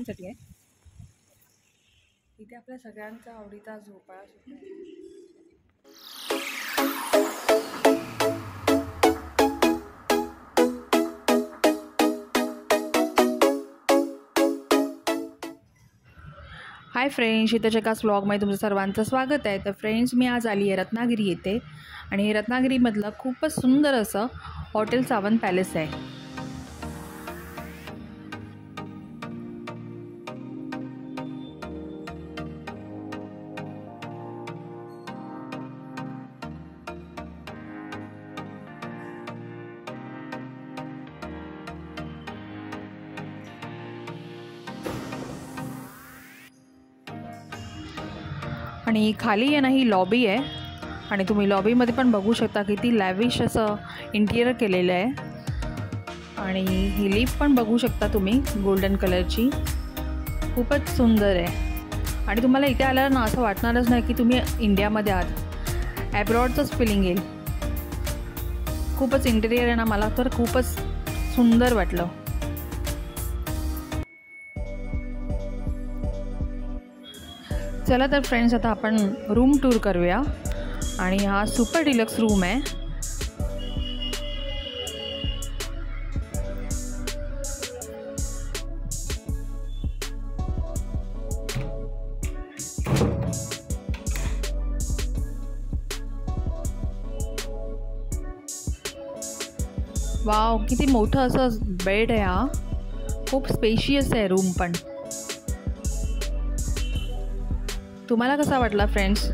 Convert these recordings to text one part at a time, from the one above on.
साठी आहे. इथे आपल्या सगळ्यांचा आवडीचा झोपाळा सुद्धा आहे. हाय फ्रेंड्स, इथं एकाच व्लॉगमध्ये तुमचं सर्वांचं स्वागत आहे. तर फ्रेंड्स, मी आज आली आहे रत्नागिरी येथे आणि रत्नागिरीमधलं खूपच सुंदर असं हॉटेल सावंत पॅलेस आहे. आणि खाली आहे ना ही लॉबी आहे आणि तुम्ही लॉबीमध्ये पण बघू शकता किती लॅविश असं इंटिरियर केलेलं आहे. आणि ही लिफ्ट पण बघू शकता तुम्ही गोल्डन कलरची, खूपच सुंदर आहे. आणि तुम्हाला इथे आल्यावर ना असं वाटणारच नाही की तुम्ही इंडियामध्ये आहात, ॲब्रॉडचंच फिलिंग येईल. खूपच इंटिरियर आहे ना, मला तर खूपच सुंदर वाटलं. चला तर फ्रेंड्स, आता आपण रूम टूर करूया. आणि हा सुपर डिलक्स रूम आहे. वाव, किती मोठं असं बेड आहे हा. खूप स्पेशियस आहे रूम पण. तुम्हाला कसा वाटला फ्रेंड्स?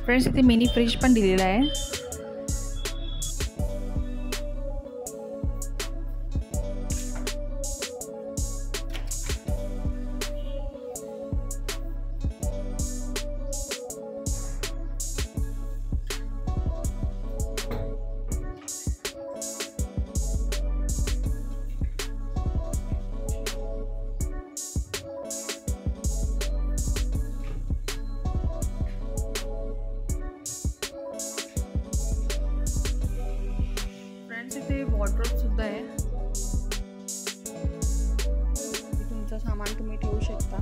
फ्रेंड्स, इथे मिनी फ्रीज पण दिलेला आहे. इथे वॉर्डरोब सुद्धा आहे. तुमचं सामान तुम्ही ठेवू शकता.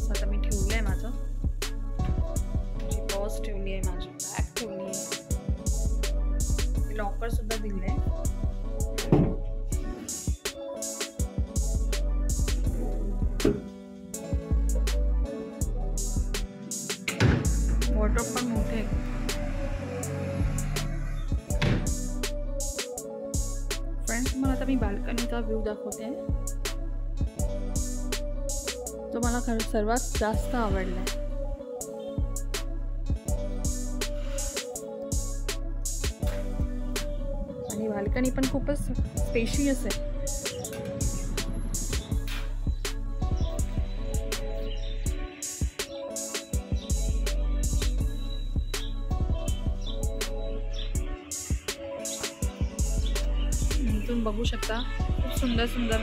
आता मी ठेवलं आहे माझं, माझी पर्स ठेवली आहे, माझी बॅग ठेवली आहे, लॉकर सुद्धा दिलं आहे. वॉर्डरोब पण मोठे आहे. मला आता मी बाल्कनीचा व्ह्यू दाखवते, तो मला सर्वात जास्त आवडला आहे. आणि बाल्कनी पण खूपच स्पेशियस आहे. तुम्ही बघू शकता, खूप सुंदर सुंदर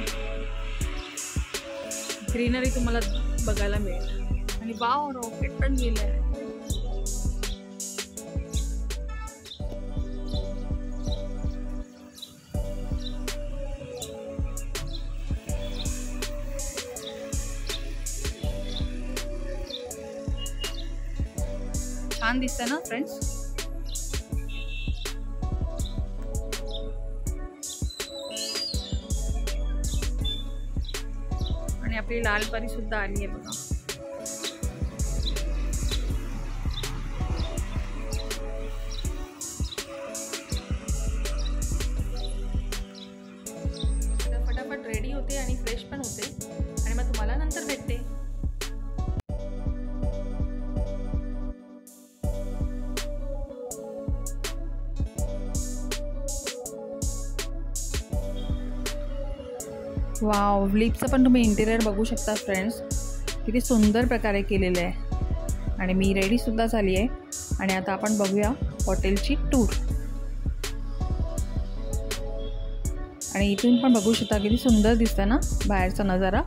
ग्रीनरी तुम्हाला बघायला मिळेल. आणि वाव, रॉकेट पण गेलं आहे. छान दिसतंय ना फ्रेंड्स? आणि आपली लाल परी सुद्धा आली आहे बघा. फटाफट रेडी होते आणि फ्रेश पण होते आणि मग तुम्हाला नंतर भेटते. वाव, लिफ्टचं पण तुम्ही इंटेरियर बघू शकता फ्रेंड्स, किती सुंदर प्रकारे केलेलं आहे. आणि मी रेडीसुद्धा झाली आहे आणि आता आपण बघूया हॉटेलची टूर. आणि इथून पण बघू शकता किती सुंदर दिसतं ना बाहेरचा नजारा.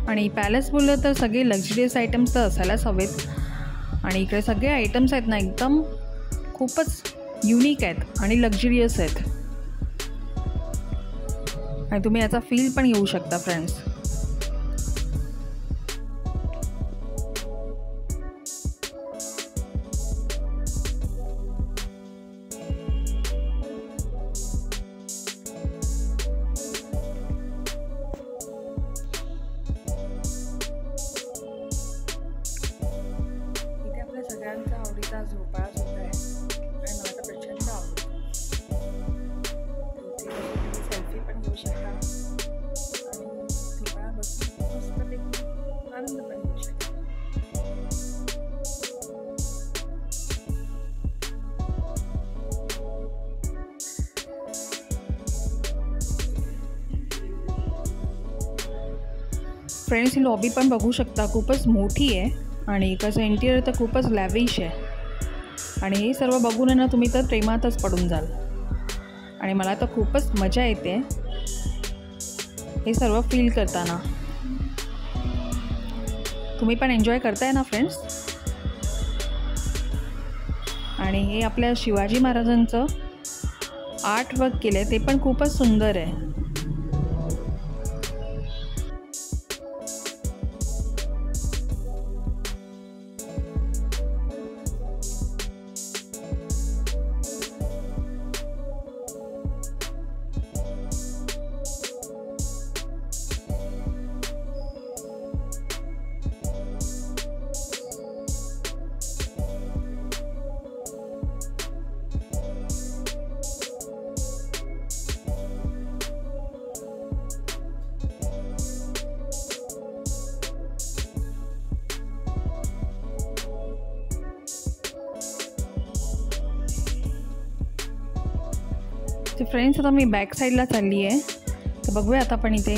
आणि पॅलेस बोललं तर सगळे लक्झरियस आयटम्स तर असायलाच हवेत. आणि इकडे सगळे आयटम्स आहेत ना एकदम खूपच युनिक आहेत आणि लक्झरियस आहेत. आणि तुम्ही याचा फील पण घेऊ शकता फ्रेंड्स. सगळ्यांचा आवडीचा झोपाळा सुद्धा आहे आणि मला तर प्रचंड आवडतो. सेल्फी पण घेऊ शकता आणि झोपाळा बसून मस्तपैकी आनंद पण घेऊ शकता. फ्रेंड्स, ही लॉबी पण बघू शकता, खूपच मोठी आहे आणि त्याचं इंटिरियर तर खूपच लॅविश आहे. आणि हे सर्व बघून ना तुम्ही तर प्रेमातच पडून जाल. आणि मला तर खूपच मजा येते हे सर्व फील करताना. तुम्ही पण एन्जॉय करताय ना फ्रेंड्स. आणि हे आपल्या शिवाजी महाराजांचं आर्ट वर्क केलं आहे, ते पण खूपच सुंदर आहे. तर फ्रेंड्स, आता मी बॅक साईडला चालली आहे, तर बघूया आता आपण इथे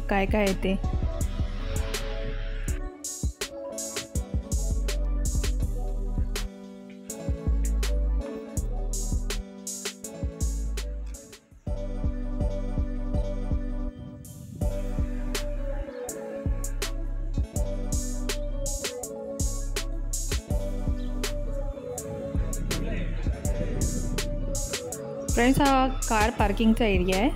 काय काय येते. फ्रेंड्स, हा कार पार्किंगचा एरिया आहे.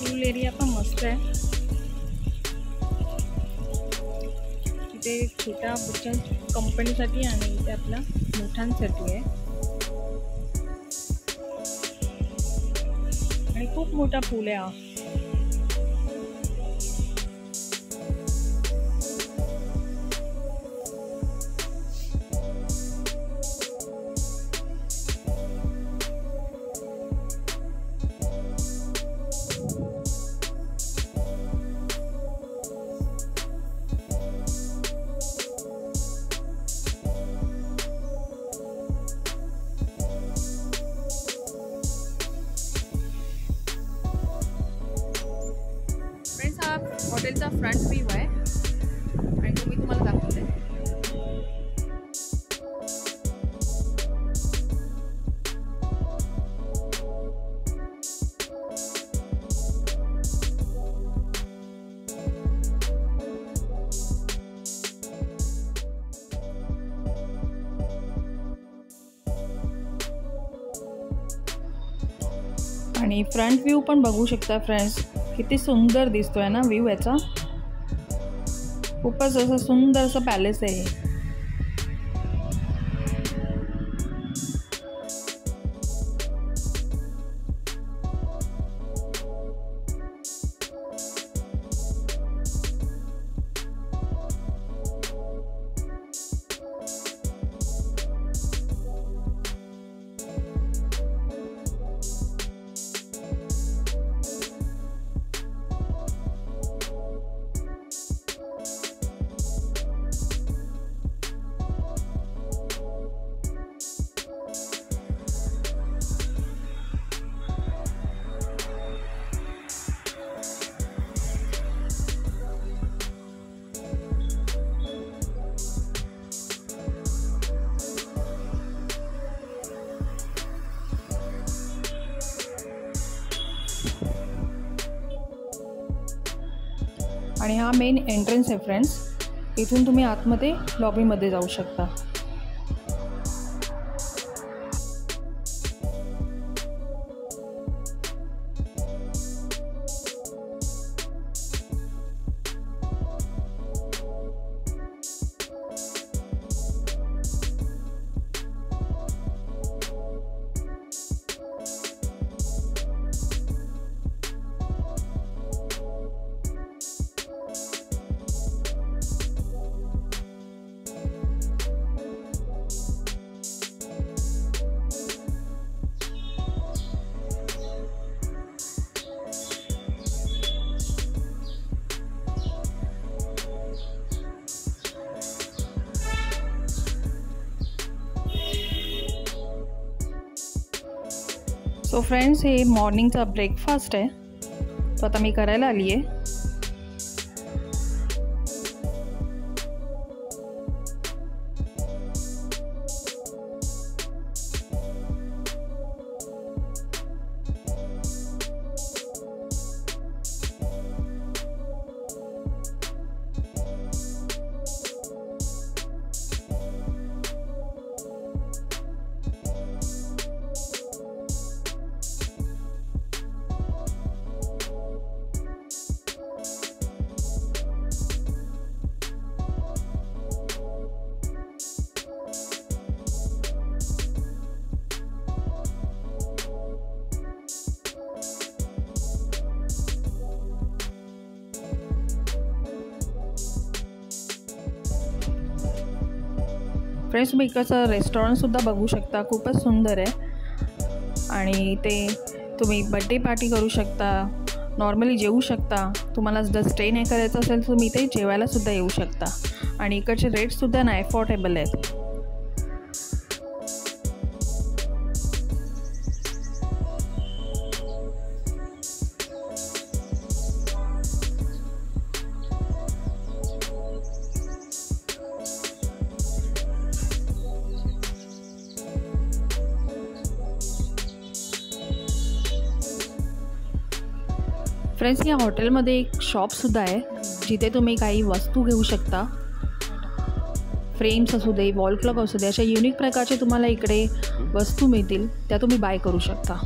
पूल एरिया पण मस्त आहे. इथे छोट्या बच्चा कंपनीसाठी आणि इथे आपल्या मोठ्यांसाठी आहे. आणि खूप मोठा पूल आहे हा. लॉबीचा फ्रंट व्ह्यू आहे आणि तो मी तुम्हाला दाखवते. आणि फ्रंट व्ह्यू पण बघू शकता फ्रेंड्स, किती सुंदर दिसतोय ना व्ह्यू याचा. खूपच असं सुंदर असं पॅलेस आहे. आणि हा मेन एंट्रन्स आहे फ्रेंड्स. इथून तुम्ही आतमध्ये लॉबीमध्ये जाऊ शकता. सो फ्रेंड्स, हे मॉर्निंगचा ब्रेकफास्ट आहे, तो आता मी करायला आली आहे. फ्रेंड्स, तुम्ही इकडचं रेस्टॉरंटसुद्धा बघू शकता, खूपच सुंदर आहे. आणि ते तुम्ही बड्डे पार्टी करू शकता, नॉर्मली जेवू शकता. तुम्हाला जर स्टे नाही करायचं असेल तर तुम्ही इथे जेवायलासुद्धा येऊ शकता. आणि इकडचे रेट्ससुद्धा ना अफोर्डेबल आहेत. फ्रेंड्स, या हॉटेलमध्ये एक शॉपसुद्धा आहे जिथे तुम्ही काही वस्तू घेऊ शकता. फ्रेम्स असू दे, वॉल क्लॉक असू दे, अशा युनिक प्रकारचे तुम्हाला इकडे वस्तू मिळतील, त्या तुम्ही बाय करू शकता.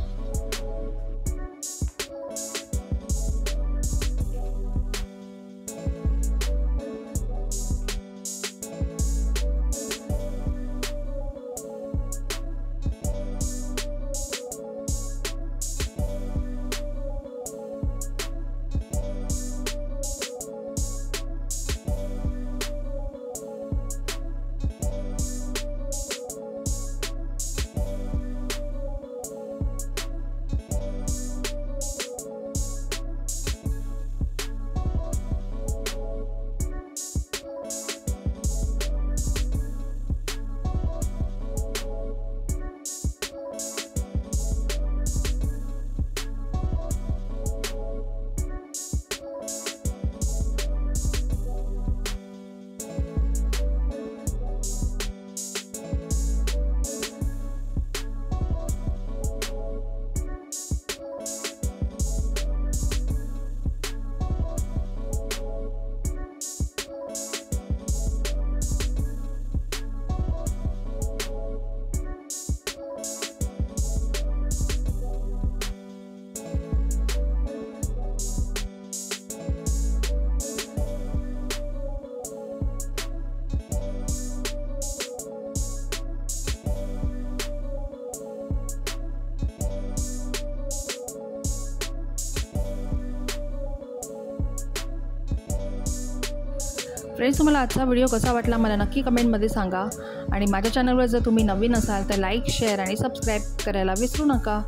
फ्रेंड्स, तुम्हाला आजचा व्हिडिओ कसा वाटला मला नक्की कमेंटमध्ये सांगा आणि माझ्या चॅनलवर जर तुम्ही नवीन असाल तर लाईक, शेअर आणि सबस्क्राईब करायला विसरू नका.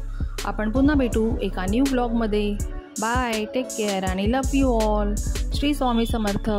आपण पुन्हा भेटू एका न्यू ब्लॉगमध्ये. बाय, टेक केअर आणि love you all. Shri Swami Samarth.